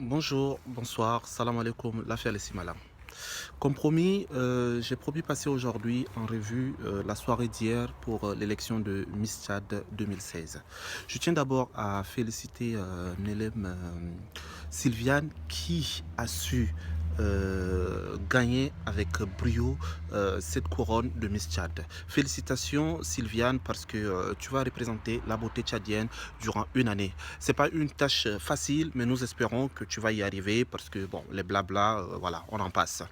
Bonjour, bonsoir, salam alaikum, la fia malam. Comme promis, j'ai promis passer aujourd'hui en revue la soirée d'hier pour l'élection de Miss Tchad 2016. Je tiens d'abord à féliciter Nelem Sylviane qui a su gagner avec brio cette couronne de Miss Tchad. Félicitations Sylviane parce que tu vas représenter la beauté tchadienne durant une année. C'est pas une tâche facile, mais nous espérons que tu vas y arriver parce que bon, les blabla, voilà, on en passe.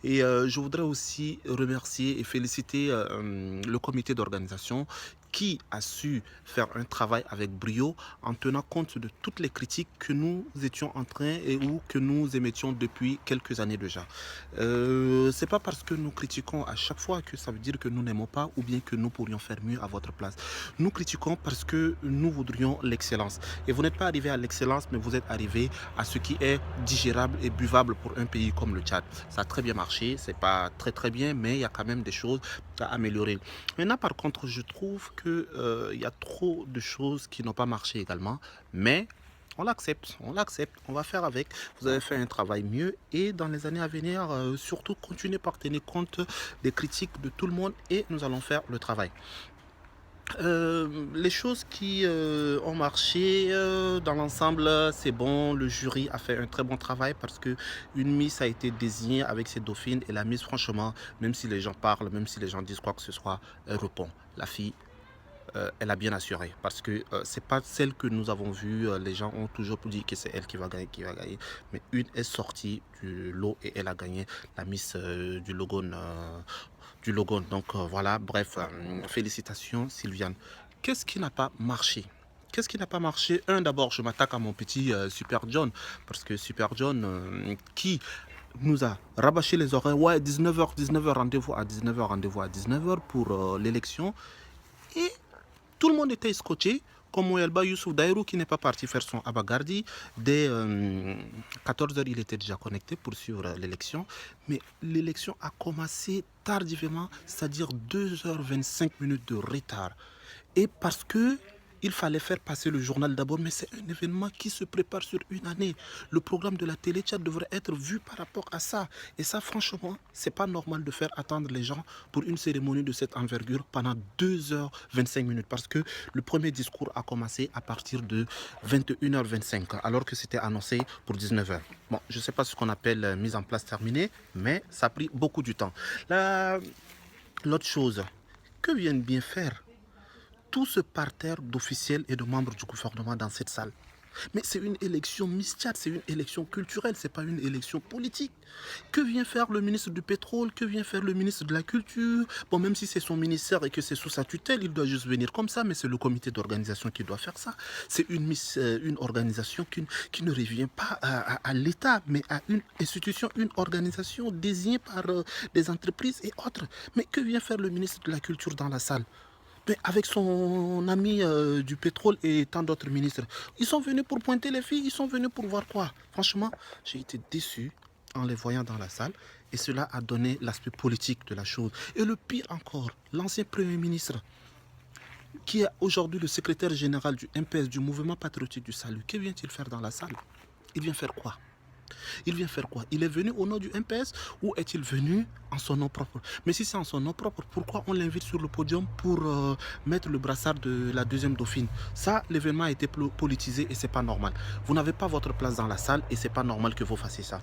Et je voudrais aussi remercier et féliciter le comité d'organisation qui a su faire un travail avec brio en tenant compte de toutes les critiques que nous étions en train et ou que nous émettions depuis quelques années déjà. C'est pas parce que nous critiquons à chaque fois que ça veut dire que nous n'aimons pas ou bien que nous pourrions faire mieux à votre place. Nous critiquons parce que nous voudrions l'excellence. Et vous n'êtes pas arrivé à l'excellence, mais vous êtes arrivé à ce qui est digérable et buvable pour un pays comme le Tchad. Ça a très bien marché, c'est pas très bien, mais il y a quand même des choses à améliorer. Maintenant, par contre, je trouve que il y a trop de choses qui n'ont pas marché également, mais on l'accepte, on va faire avec. Vous avez fait un travail mieux et dans les années à venir, surtout continuez par tenir compte des critiques de tout le monde et nous allons faire le travail. Les choses qui ont marché dans l'ensemble, c'est bon. Le jury a fait un très bon travail parce que une Miss a été désignée avec ses dauphines et la Miss, franchement, même si les gens parlent, même si les gens disent quoi que ce soit, elle répond. La fille, elle a bien assuré parce que c'est pas celle que nous avons vue. Les gens ont toujours dit que c'est elle qui va gagner, mais une est sortie du lot et elle a gagné la Miss du Logon. Donc voilà, bref, félicitations Sylviane. Qu'est-ce qui n'a pas marché? Qu'est-ce qui n'a pas marché? D'abord, je m'attaque à mon petit Super John, parce que Super John, qui nous a rabâché les oreilles, ouais, 19h, 19h, rendez-vous à 19h, rendez-vous à 19h pour l'élection. Et tout le monde était scotché, comme Mouyelba Youssouf Daïrou qui n'est pas parti faire son abagardi. Dès 14h, il était déjà connecté pour suivre l'élection. Mais l'élection a commencé tardivement, c'est-à-dire 2h25 de retard. Et parce que il fallait faire passer le journal d'abord, mais c'est un événement qui se prépare sur une année. Le programme de la télé Tchad devrait être vu par rapport à ça. Et ça, franchement, c'est pas normal de faire attendre les gens pour une cérémonie de cette envergure pendant 2h25 parce que le premier discours a commencé à partir de 21h25 alors que c'était annoncé pour 19h. Bon, je ne sais pas ce qu'on appelle mise en place terminée, mais ça a pris beaucoup de temps. L'autre chose, que viennent bien faire tout ce parterre d'officiels et de membres du gouvernement dans cette salle? Mais c'est une élection Miss Tchad, c'est une élection culturelle, c'est pas une élection politique. Que vient faire le ministre du pétrole? Que vient faire le ministre de la culture? Bon, même si c'est son ministère et que c'est sous sa tutelle, il doit juste venir comme ça, mais c'est le comité d'organisation qui doit faire ça. C'est une organisation qui ne revient pas à l'État, mais à une institution, une organisation désignée par des entreprises et autres. Mais que vient faire le ministre de la culture dans la salle? Mais avec son ami du pétrole et tant d'autres ministres. Ils sont venus pour pointer les filles, ils sont venus pour voir quoi? Franchement, j'ai été déçu en les voyant dans la salle et cela a donné l'aspect politique de la chose. Et le pire encore, l'ancien Premier ministre, qui est aujourd'hui le secrétaire général du MPS, du Mouvement Patriotique du Salut, que vient-il faire dans la salle? Il vient faire quoi? Il vient faire quoi? Il est venu au nom du MPS ou est-il venu en son nom propre? Mais si c'est en son nom propre, pourquoi on l'invite sur le podium pour mettre le brassard de la deuxième dauphine? Ça, l'événement a été politisé et c'est pas normal. Vous n'avez pas votre place dans la salle et c'est pas normal que vous fassiez ça.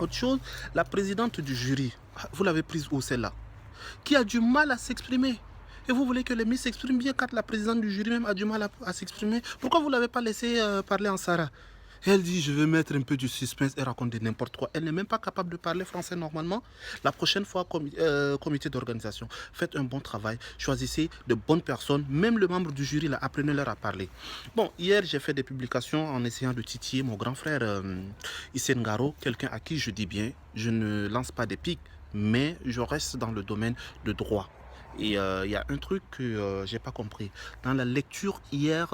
Autre chose, la présidente du jury, vous l'avez prise où celle-là? Qui a du mal à s'exprimer. Et vous voulez que les Miss s'expriment bien quand la présidente du jury même a du mal à s'exprimer? Pourquoi vous ne l'avez pas laissé parler en Sarah? Elle dit, je veux mettre un peu du suspense et raconter n'importe quoi. Elle n'est même pas capable de parler français normalement. La prochaine fois, comité d'organisation, faites un bon travail. Choisissez de bonnes personnes. Même le membre du jury, là, apprenez-leur à parler. Bon, hier, j'ai fait des publications en essayant de titiller mon grand frère Issène Ngaro, quelqu'un à qui je dis bien, je ne lance pas des pics, mais je reste dans le domaine de droit. Et il y a un truc que j'ai pas compris. Dans la lecture hier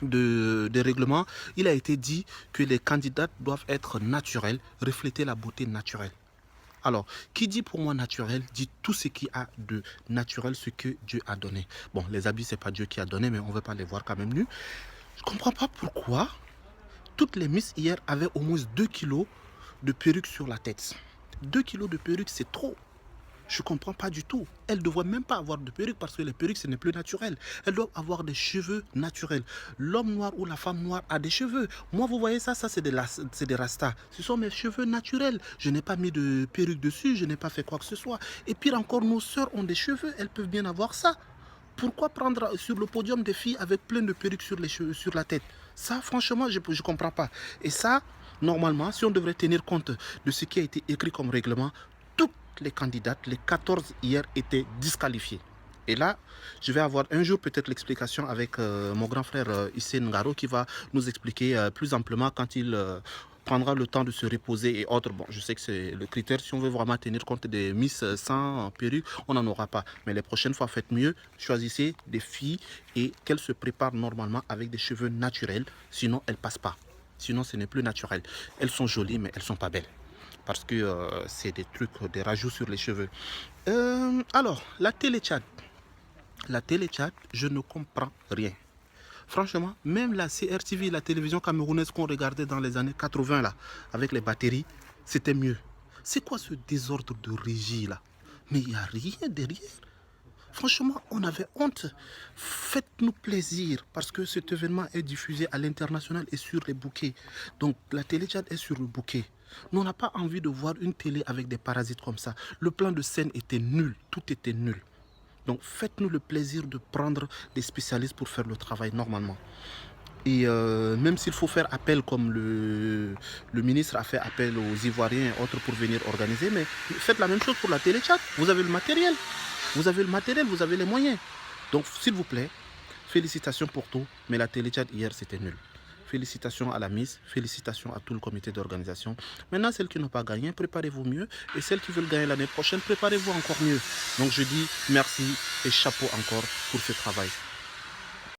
des règlements, il a été dit que les candidats doivent être naturels, refléter la beauté naturelle. Alors, qui dit pour moi naturel, dit tout ce qui a de naturel, ce que Dieu a donné. Bon, les habits, c'est pas Dieu qui a donné, mais on ne veut pas les voir quand même nus. Je ne comprends pas pourquoi Toutes les Miss hier avaient au moins 2 kilos de perruque sur la tête. 2 kilos de perruque, c'est trop. Je ne comprends pas du tout. Elles ne devraient même pas avoir de perruque parce que les perruques, ce n'est plus naturel. Elles doivent avoir des cheveux naturels. L'homme noir ou la femme noire a des cheveux. Moi, vous voyez ça, c'est des rastas. Ce sont mes cheveux naturels. Je n'ai pas mis de perruque dessus, je n'ai pas fait quoi que ce soit. Et pire encore, nos sœurs ont des cheveux, elles peuvent bien avoir ça. Pourquoi prendre sur le podium des filles avec plein de perruques sur les cheveux, sur la tête? Ça, franchement, je ne comprends pas. Et ça, normalement, si on devrait tenir compte de ce qui a été écrit comme règlement, toutes les candidates, les 14 hier, étaient disqualifiées. Et là, je vais avoir un jour peut-être l'explication avec mon grand frère Issé Ngaro qui va nous expliquer plus amplement quand il prendra le temps de se reposer et autres. Bon, je sais que c'est le critère. Si on veut vraiment tenir compte des Miss sans perruque, on n'en aura pas. Mais les prochaines fois, faites mieux. Choisissez des filles et qu'elles se préparent normalement avec des cheveux naturels. Sinon, elles ne passent pas. Sinon, ce n'est plus naturel. Elles sont jolies, mais elles ne sont pas belles. Parce que c'est des trucs, des rajouts sur les cheveux. Alors, la télé-chat. La télé-chat, je ne comprends rien. Franchement, même la CRTV, la télévision camerounaise qu'on regardait dans les années 80, là, avec les batteries, c'était mieux. C'est quoi ce désordre de régie, là? Mais il n'y a rien derrière. Franchement, on avait honte. Faites-nous plaisir, parce que cet événement est diffusé à l'international et sur les bouquets. Donc, la télé-chat est sur le bouquet. Nous, on n'a pas envie de voir une télé avec des parasites comme ça. Le plan de scène était nul, tout était nul. Donc faites-nous le plaisir de prendre des spécialistes pour faire le travail normalement. Et même s'il faut faire appel comme le ministre a fait appel aux Ivoiriens et autres pour venir organiser, mais faites la même chose pour la télé-chat. Vous avez le matériel, vous avez le matériel, vous avez les moyens. Donc s'il vous plaît, félicitations pour tout, mais la télé-chat hier c'était nul. Félicitations à la Miss, félicitations à tout le comité d'organisation. Maintenant, celles qui n'ont pas gagné, préparez-vous mieux. Et celles qui veulent gagner l'année prochaine, préparez-vous encore mieux. Donc je dis merci et chapeau encore pour ce travail.